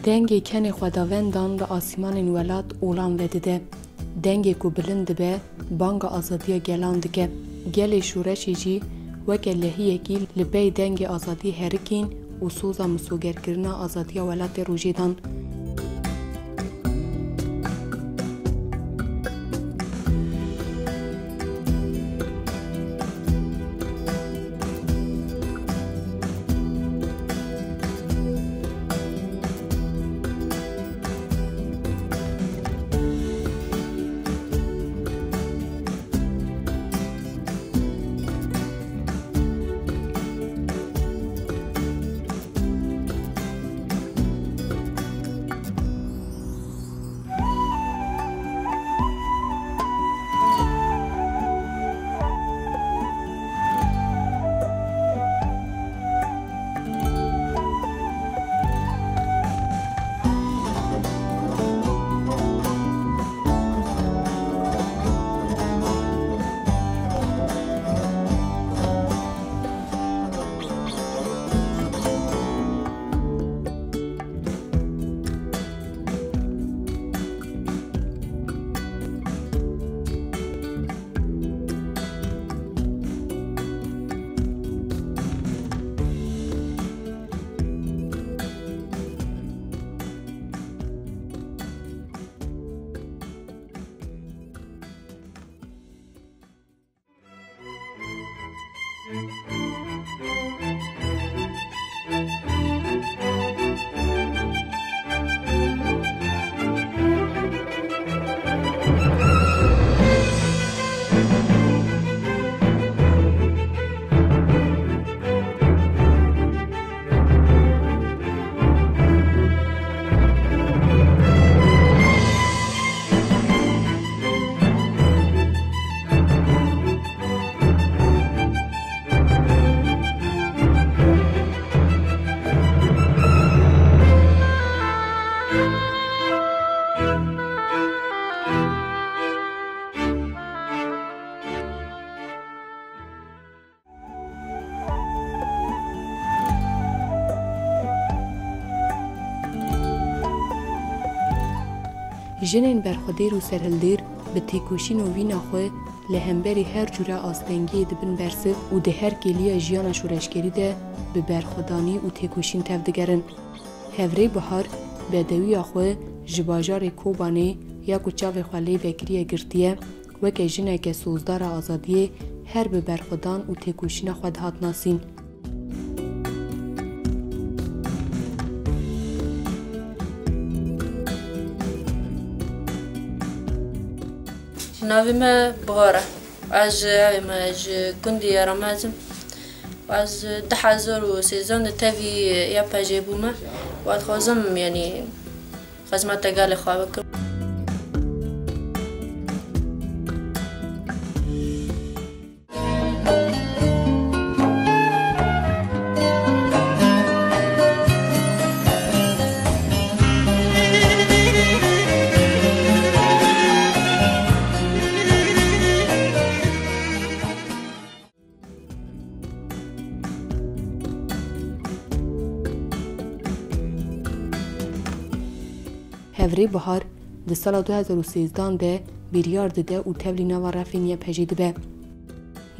دنگی کنی خداوندان ل آسمان ولات اولان ودیده. دنگی کو بلند به بانگ آزادی گلان دکه. گل شورشی جی وکه لحیه کی لبی دنگ آزادی هرکین و سوزا مسوگر کرنا آزادی ولات روجیدان. جنین برخودیر و سرهلدیر به تیکوشین و وینا خواه لهمبری هر جورا آستنگی دبن برسه و ده هر گلیه جیان شورشگری ده به برخودانی و تیکوشین تفدگرن. هفری بحار به دوی خواه جباجار کوبانه یا کچاو خوالی وکریه گرتیه وکه جنه که سوزدار آزادیه هر به برخودان و تیکوشین خود هات ناسین. ناوی ما بغاره از گندی رمزم و از 2013 تاوی یا پاجی بومه و خوازم یعنی خدمت قال خواه بکم. هفری بحار ده سال 2013 ده بیریار ده و تبلی نوا رفینیه پجید به.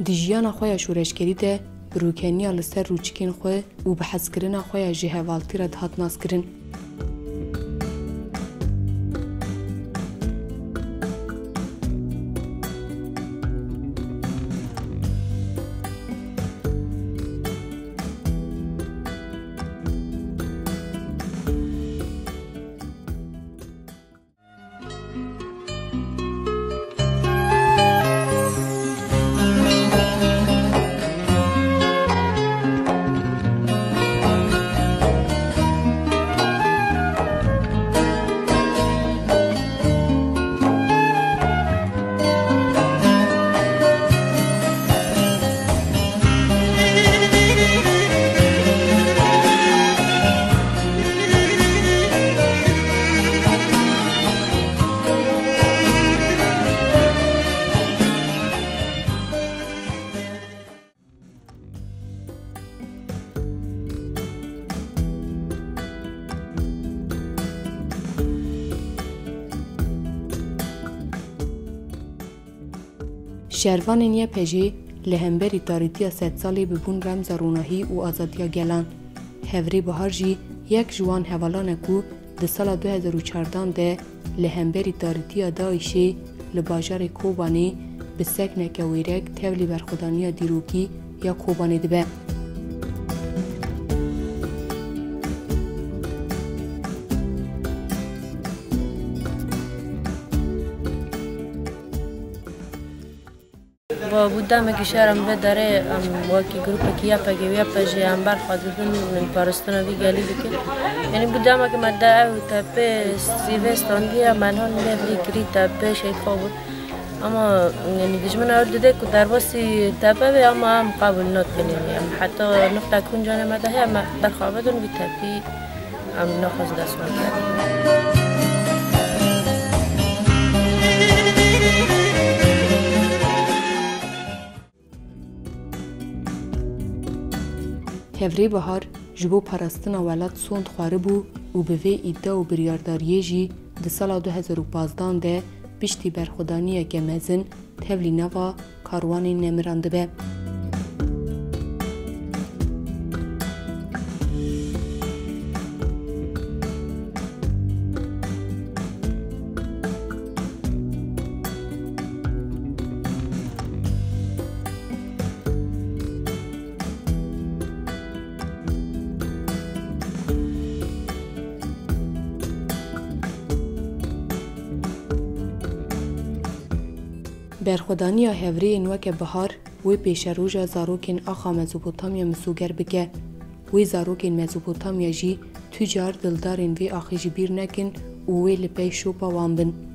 دیجیانا خواه شورشگری ده بروکنیا لسر روچکین خواه و به حسکرنا خواه جهوالتی را دهات ناس کرن. شهروانên yê pejê li hemberî tarîtiya sedsalê bibûn remza ronahî û azadiya gelan. Hevrê bihar jî yek ji wan hevalan e ku di sala 2014 de li hemberî tarîtiya Daişê li bajarê Kobanê bi sekneke wêrek tevlî berxwedaniya dîrokî ya Kobanê dibe. با بودم که شهرم به داره واقعی گروه کی یا پگی یا پجی انبار خودتون من پارستان وی گلی بکن یعنی بودم که مدعا و تپه سیوستاندی من هون میلی کری تپه شیء خوب اما یعنی دشمن آورده ده که در واسی تپه و اما هم قبول نکنیم یعنی حتی نقطه کنجان مدعا هم برخوابدون بی تپی هم نخواست دستمان کردیم. Hevrê bihar ji bo parastina welat sond xware bû û bi vê îddia û biryadariyê jî di sala 2015 de piştî berxwedaniyeke mezin tevlî nava karwanên nemiran dibe. Berxwedaniya hevreyên weke bihar wê pêşeroja zarokên axa Mezopotamya misûger bike. Wê zarokên Mezopotamya jî tu car dildarên vê axê ji bîr nekin û wê li pey şopa wan bin.